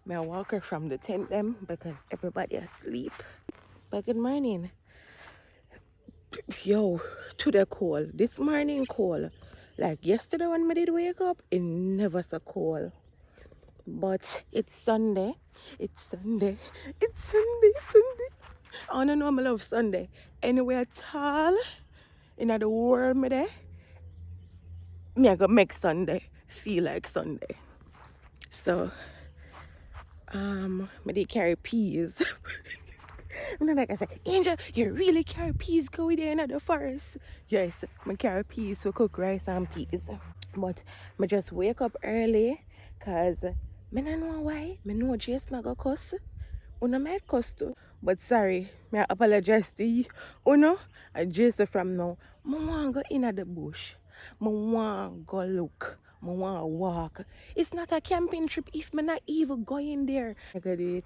I walk her from the tent them because everybody asleep. But good morning. Yo, to the call. This morning call. Like yesterday when I did wake up, it never so cold. But it's Sunday. It's Sunday. It's Sunday. Sunday. I wanna know I love Sunday. Anywhere at all in the world me there, me I go make Sunday feel like Sunday. So me they carry peas. You know, like I said, Angel, you really carry peas going there in the forest? Yes, I carry peas to cook rice and peas. But I just wake up early because I don't know why. I know Jason not go cuss. Una might cuss too. But sorry, I apologize to you. Uno, and Jason from now. I want to go in the bush. I want to go look. I want to walk. It's not a camping trip if I'm not even going there. I gotta do it.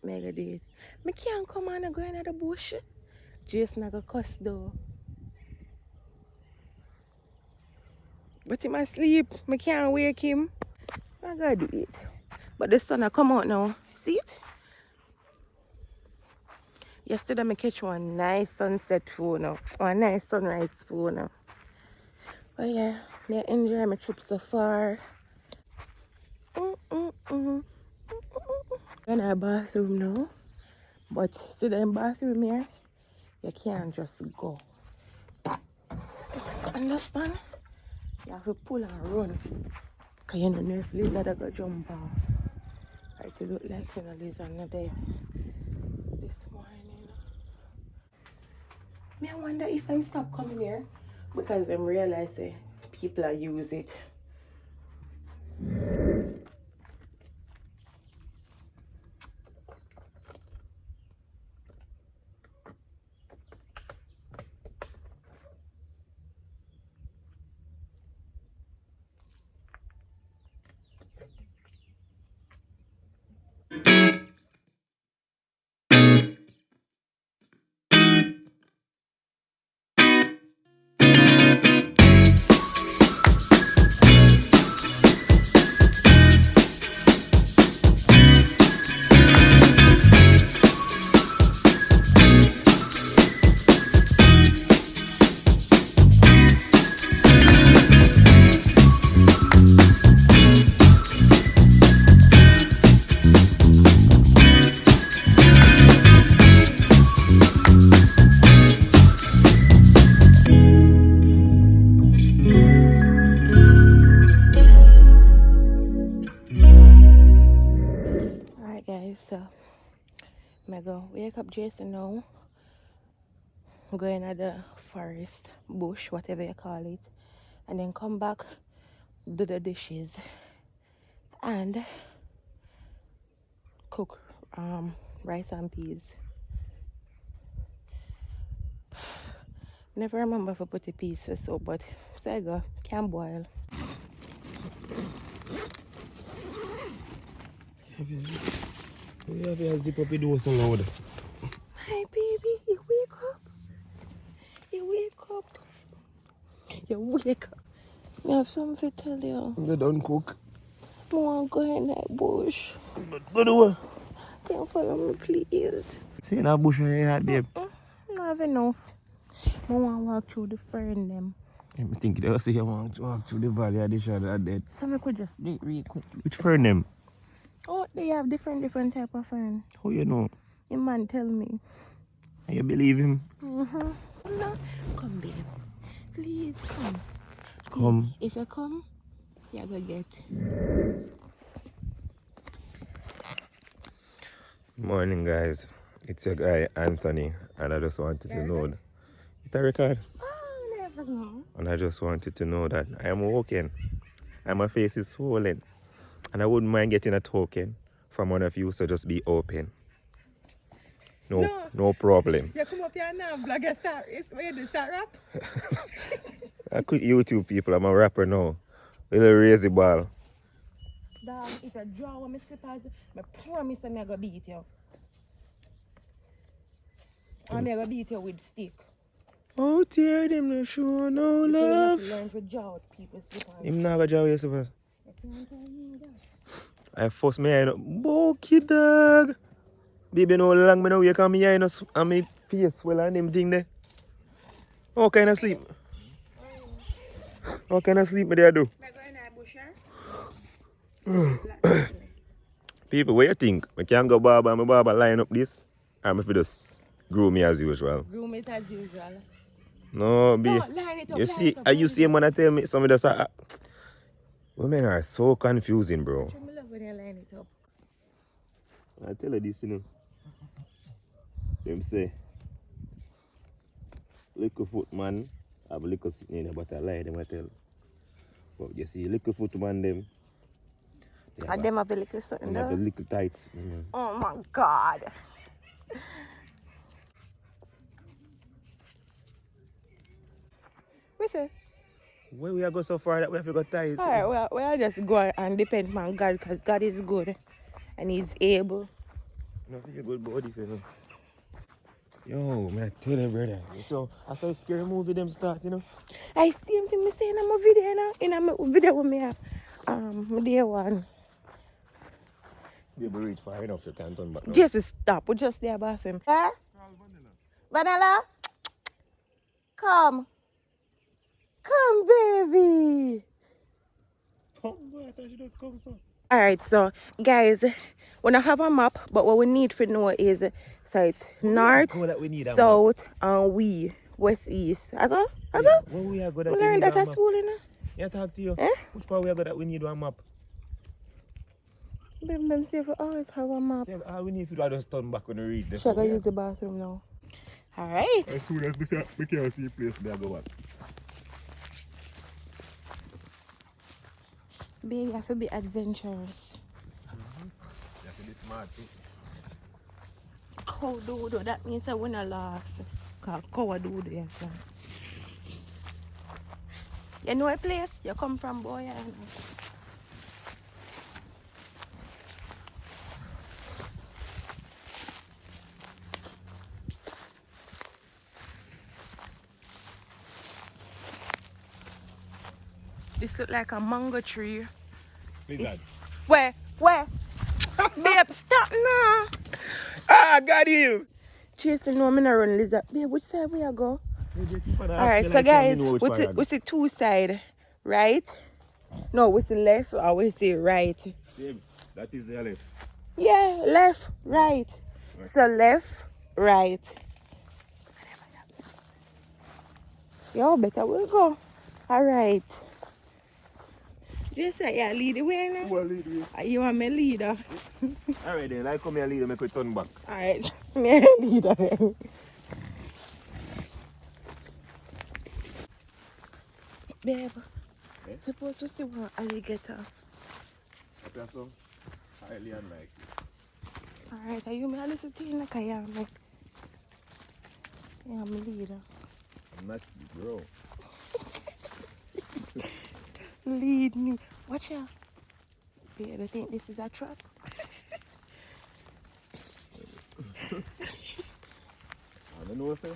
Mega did. Me can't come on and go in the bush. Jason I go cuss though. But he must sleep. Me can't wake him. I gotta do it. But the sun I come out now. See it? Yesterday I catch one nice sunset phone now. One nice sunrise phone now. But yeah, me enjoy my trip so far. In our bathroom now. But see the bathroom here, you can't just go. Understand? You have to pull and run. Because you don't know if lizard are going to jump off. Right, it look like a lizard not there this morning. I wonder if I stop coming here because I realize people are use it. Alright guys, so I'm going to wake up Jason now. I'm going to the forest, bush, whatever you call it. And then come back, do the dishes. And cook rice and peas. Never remember if I put the peas for soup, but there you go, can boil. You have to zip up your door so loud. Hi baby, you wake up. You wake up. You wake up. I have something to tell you. You don't cook. I want to go in that bush. Go do what? Can you follow me please? See that bush in your head, babe? I have enough. I want to walk through the fern them. I think they'll say you want to walk through the valley of the shadow of death. So I could just do it real quick. Which fern them? Oh, they have different type of fern. How you know? Your man tell me. And you believe him? Mm-hmm. No. Come babe. Please come. Come. If you come, you're going to get. Morning, guys. It's your guy, Anthony. And I just wanted to know. It's a record? Oh, never know. And I just wanted to know that I am walking. And my face is swollen. And I wouldn't mind getting a token from one of you, so just be open. No problem. You come up here now, vlog and start. Where do you start rap? I quit YouTube people. I'm a rapper now. Little raise the ball. Dog, if you draw with my slippers, I promise I'm going to beat you. I'm going to beat you with stick. Oh, tear them no show no love. You learn to draw with people's slippers. Him not gonna draw you, slippers. I force me eye bulky dog. Baby no long me no wake on me eye and me face swell and them thing there. How kind of sleep? How kind of sleep me there do? People, what you think? I can go barber and my barber line up this? I'm if just grow me as usual. Groom it as usual. No, be. No, line it up, You line see, it up, I line used it to see up. him when I tell me some of the women are so confusing, bro. I love when you line it up. I tell you this, you know. Them say, little foot man have a little sitting in there, but I lie them I tell. But you see, little foot man them. And them have a little something They have a there. little tight. Oh my God. What's it? Where we are go so far that we have to go tight? Alright, we are just go and depend on God because God is good and He's able. Nothing you good body, you know. Yo, man, I tell you, brother. So, I saw a scary movie them start, you know. I see him me saying in my video now. In my video with me my day one. You reach far enough, you can't turn back now. Just stop. We just there bathroom. Eh? Vanilla? Come. Come, baby. Come, boy, I thought you just come, so. Alright, so guys, we don't have a map, but what we need to know is so it's north, That we need a south, and west, east. As well? Where we are go that We we learned need that a at map? school, you know. Yeah, talk to you. Eh? Which part we are go that we need one map? Them say we always have a map. Yeah, all we need to do is just turn back when we read this. So I gotta use the bathroom now. Alright. As soon as we can see the place, we go back. Baby, I have to be adventurous. You have to be smart too. Cow doodle, that means I win a loss. Cause cow doodle, yes. You know a place? You come from, boy? I know. This look like a mango tree. Lizard. Where? Babe, stop now. Ah, got him! Jason, no, I'm not run lizard. Babe, which side we go? Alright, so guys, we see two sides, right? No, we see left or we see right. Babe, that is the left. Yeah, left, right. So left, right. Yo, better we'll go. Alright. Just say, yeah, lead the way now. Who will lead you? You want me leader? Alright then, I come here lead and make we turn back. Alright, me leader then. Babe, suppose to see one alligator. Okay, so highly unlikely. Alright, are you me a listen to you like I am? Yeah, I'm a leader. I'm not bro. Lead me. Watch out. Babe, I think this is a trap. I don't know, sir.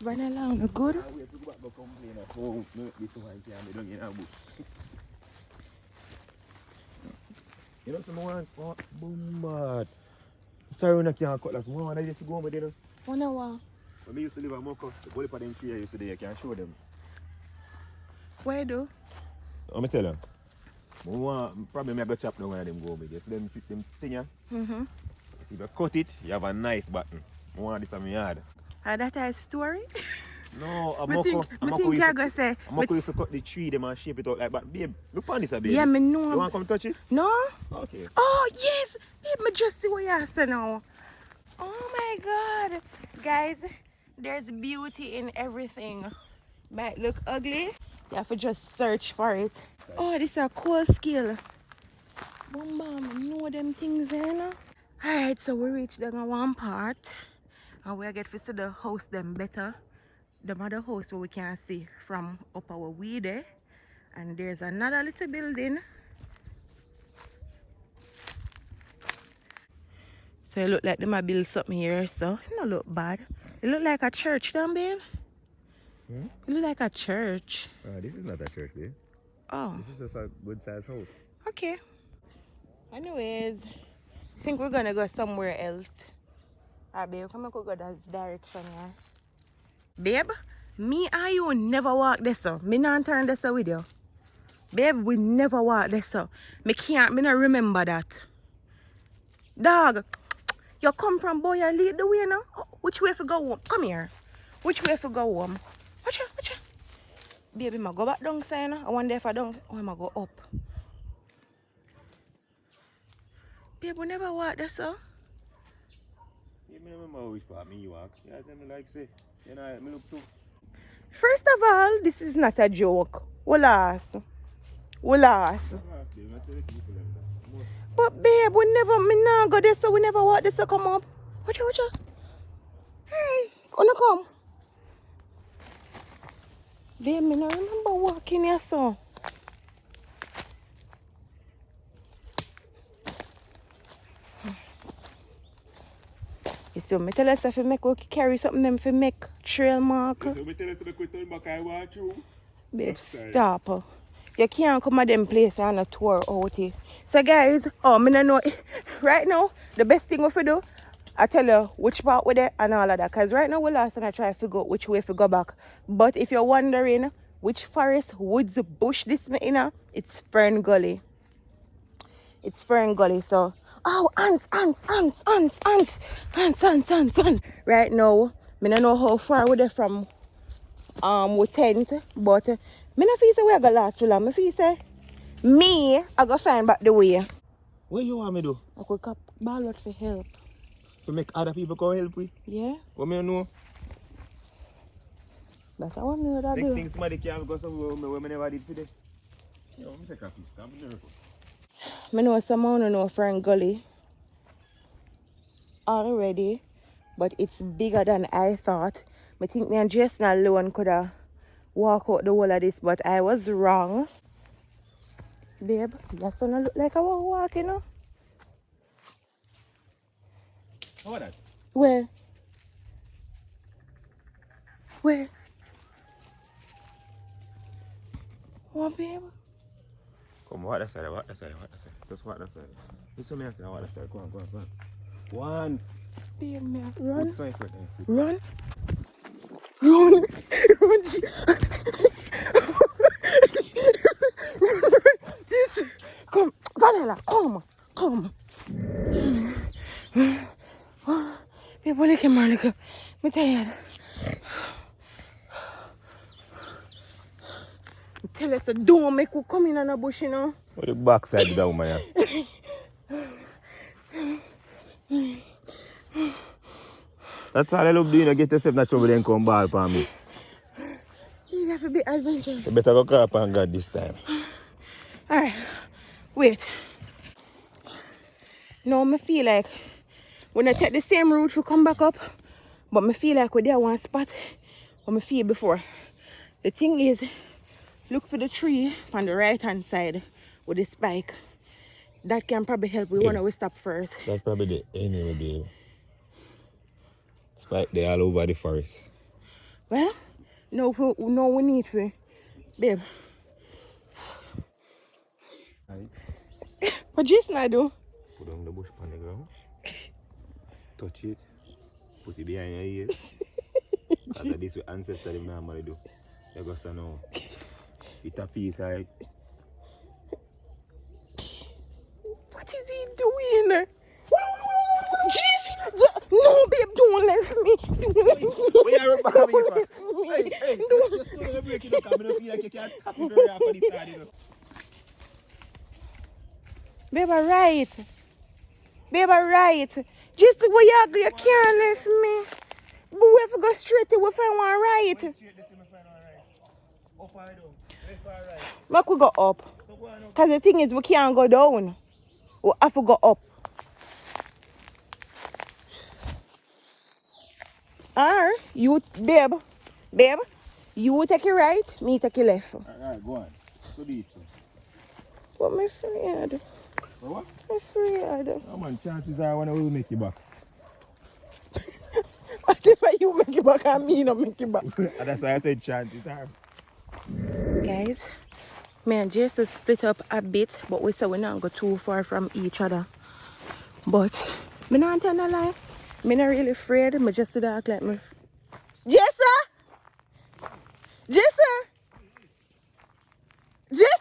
Run along, no good? I wait to go back to complain at home. No, this one can't be done in a bush. You know, someone boom bad. Sorry when I can't cut that. Someone I used to go home with you know. 1 hour. When I used to live at Moko, the body for them here used to there, I can show them. Where do? Let me tell you. Probably I go chop down one of them go with you. So them thing here. Mm-hmm. See, if you cut it, you have a nice button. I want this on my yard. That a story? No, I'm I not think I go say. used to cut the tree them and shape it out like that. Babe, look on this, baby. Yeah, me know. You want to come touch it? No? Okay. Oh, yes. Babe, me just see what you say now. Oh, my God. Guys, there's beauty in everything. Might look ugly. You have to just search for it. Oh, this is a cool skill. Boom, bam, know them things, you know? Alright, so we reached the one part. And we get to see the house them better. The other house where we can see from up our way there. And there's another little building. So it look like they might build something here, so it don't look bad. It look like a church, don't babe? Hmm? It look like a church. This is not a church, babe. Oh, This is just a good sized house. okay. Anyways, I think we're gonna go somewhere else. Alright, babe, come on, go that direction, yeah. Babe, me and you never walk this up. Me not turn this up with you. Babe, we never walk this up. Me not remember that. Dog, you come from boy and lead the way now? Oh, which way if you go home? Come here. Which way if you go home? Watch out. Baby, I go back down side now. I wonder if I don't. Oh, I go up. Babe, we never walk this up. You remember which part me walk? Yeah, tell me like say. You know, me look too. First of all, this is not a joke. We lost. But babe, me not go this so we never walk this so come up. Watch out. Hey, gonna come. Babe, me not remember walking here so. You see, me tell us if you make we carry something them for make trail mark. So me tell us if we turn back and walk through. Babe, stop. You can't come at them place and a tour out here. So guys, me don't know. Right now, the best thing we do, I tell you which part we're there and all of that. Because right now we're lost and I try to figure out which way to go back. But if you're wondering which forest, woods, bush this me in, it's Fern Gully. It's Fern Gully, so ants. Right now, me don't know how far we're there from we tent, but me not feel say we go last too long. Me feel say I go find back the way. What you want me to do? I could cap ball out for help. To make other people come help with? Yeah. What me know? That's what me would do. Next thing somebody can go somewhere where me never did today. Yo, me take a piece, I'm nervous. I know someone who know Fern Gully already, but it's bigger than I thought. I think me and Jason alone could have walked out the whole of this, but I was wrong. Babe, that doesn't look like I was walking, you know? How about that? Where? What, babe? Come, walk that side. Just walk that side. This one, I say, walk that side. Go on. One. Babe, man, run. Run. Run. Come, Vanilla, come. Babe, look at me, I'm tired. Tell us, don't make you come in on a bush, you know. What the backside down, man? That's all I love doing. I get yourself in trouble and come ball for me. You have to be adventurous. You better go call upon God this time. Alright, wait. Now I feel like when I take the same route we come back up, but I feel like we're there one spot what I feel before. The thing is, look for the tree on the right hand side with the spike. That can probably help. We want to stop first. That's probably the anyway, babe. Spike there all over the forest. Well, no, we need to. Babe. Right. What Jason I do? Put on the bush on the ground. Touch it. Put it behind your ears. After this, what ancestors normally do. You go so now. Eat a piece, right? What is he doing? Jeez! No, babe, don't let me. Why you run back on me for? Hey, you're slowly breaking up. I don't feel like you can't tap me very hard for this side, you know. Babe, right. Just where you go, you can't let me. But we have to go straight to we find one right. Up or down? Left or right? Make we go up. Because the thing is, we can't go down. We have to go up. Or, you, babe, you take it right, me take it left. Alright, go on. Go deep, sir. But my afraid. What? I'm afraid. Oh man, chances are I will make you back. What if you make it back and me not make it back? That's why I said chances are. Guys, Me and Jason split up a bit, but we said we not go too far from each other. But me not tell no lie. Me not really afraid. Me just act like me. Jason! Jason! Jason!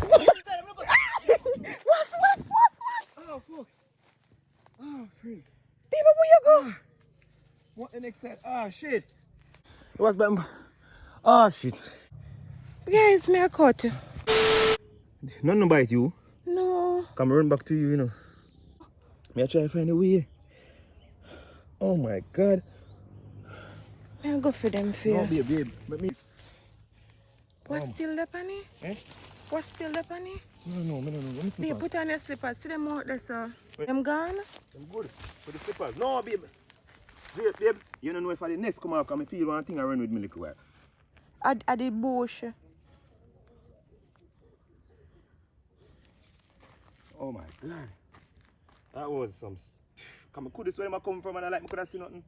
What's? Oh, fuck. Oh, friend. People, where you go? What the next set? Ah, shit. What's bad? Ah, shit. Guys, me a cut. Nothing bite you. No. Come run back to you, you know. Me I try to find a way. Oh my God. Me a go for them fear. No, babe. Let me. What's still the penny? Eh? What's still the penny? No. Let me see. Babe, put on your slippers. See them out there, sir. Wait. Them gone? I'm good. For the slippers. No, babe. Babe. You don't know if I the next come out, come feel one thing I run with me little while. I did bush. Oh my God. That was some. Come could this where I come from and I like me could have seen nothing.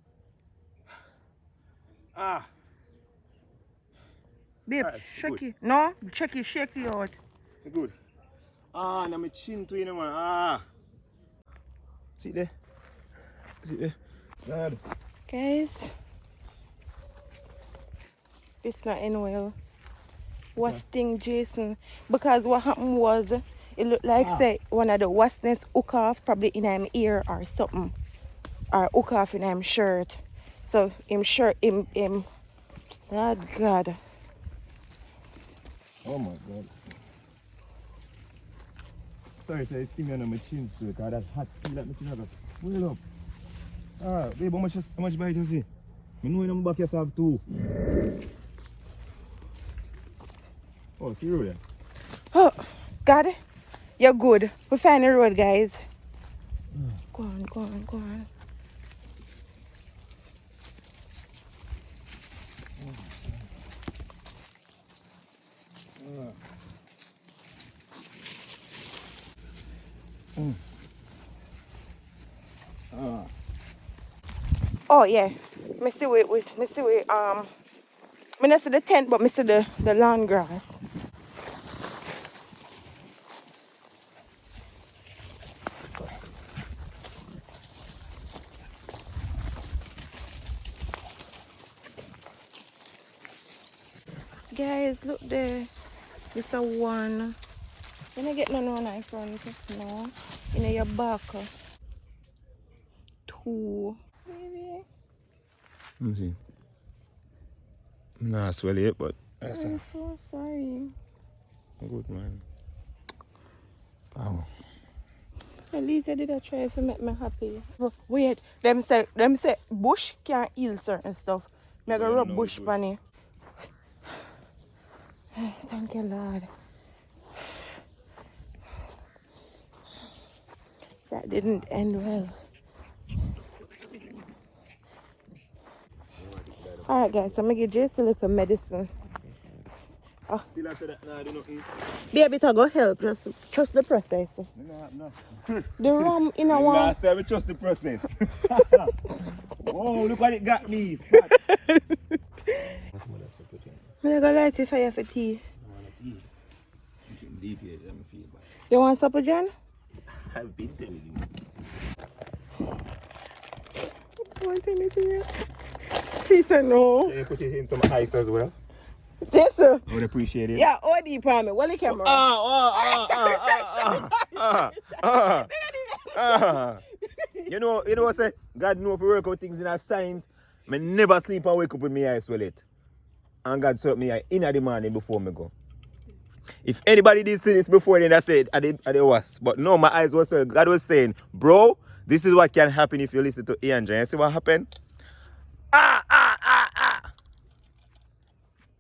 Ah. Babe, Right, shake good. it. No, shake it out. Good. Ah, now my chin to you, man. Ah. See there? God. Guys, it's not end well. What sting Jason? Because what happened was, it looked like say one of the wasness hook off probably in him ear or something. Or hook off in him shirt. So him shirt, him, oh God. Oh my God. Sorry, sir, it's me on my chin too, because that hot feel like my chin has a swell up. Ah, babe, how much bite you see? I know in my back yourself too. Oh, see you there? Oh, God, you're good. We find the road, guys. Go on. Oh yeah. Me see me not see the tent, but me see the lawn grass. Guys, look there. This a one. You don't get none on in front. No. In your back. Two. Maybe. Let me see. Nah, swell it, but that's I'm so sorry. a good man. Wow. At least I did a try to make me happy. Wait, them say bush can't heal certain stuff. Me go rub bush pan it. Thank you, Lord. That didn't end well. Alright guys, I'm gonna give Jason a little medicine. Still I said that nah, do nothing. Baby, to go help. Just trust the process. No. The rum in a one. Last time we trust the process. Oh, look what it got me. I'm gonna light the fire for tea. You want supper, John? I've been telling you. You want anything else? He said no. Can you put him some ice as well? Yes, sir. I would appreciate it. Yeah, OD for me. Well, the camera. You know what say? God know if we work out things in our science. I never sleep and wake up with my eyes swell it. And God set up me eye in the morning before me go. If anybody did see this before, then I said I did was. But no, my eyes were swell. God was saying, bro, this is what can happen if you listen to Iandra. You see what happened?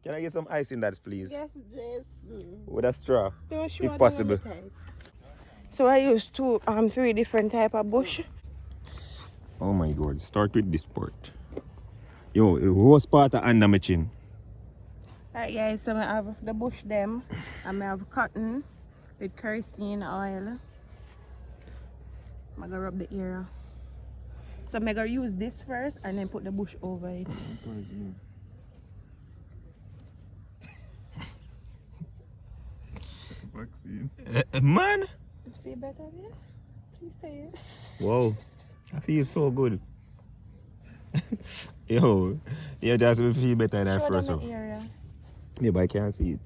Can I get some ice in that, please? Yes, Jason. With a straw, Don't show if possible. So I used 3 different type of bush. Oh my God! Start with this part. Yo, the worst part of under my chin. Alright guys, so I have the bush them. And I have cotton with kerosene oil. I'm gonna rub the area. So I'm gonna use this first and then put the bush over it. Vaccine. Man! It feel better there? Please say yes. Wow. I feel so good. Yo, you just will feel better than Show first them one. the area. Yeah, but I can't see it.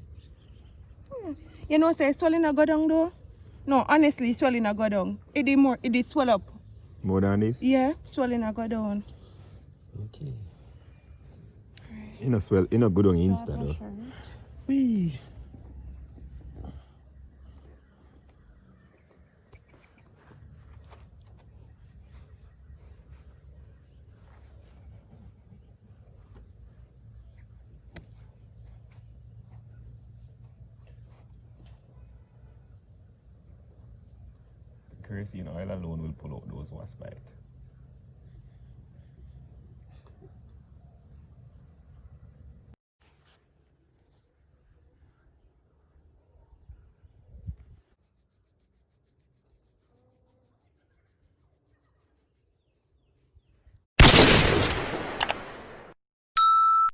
You know, say swelling a go down though? No, honestly, swelling a go down. It did swell up. More than this? Yeah, swelling a go down. Okay. You know, swell, you know, good on Insta though. Wee. Kerosene oil alone will pull out those wasp bites.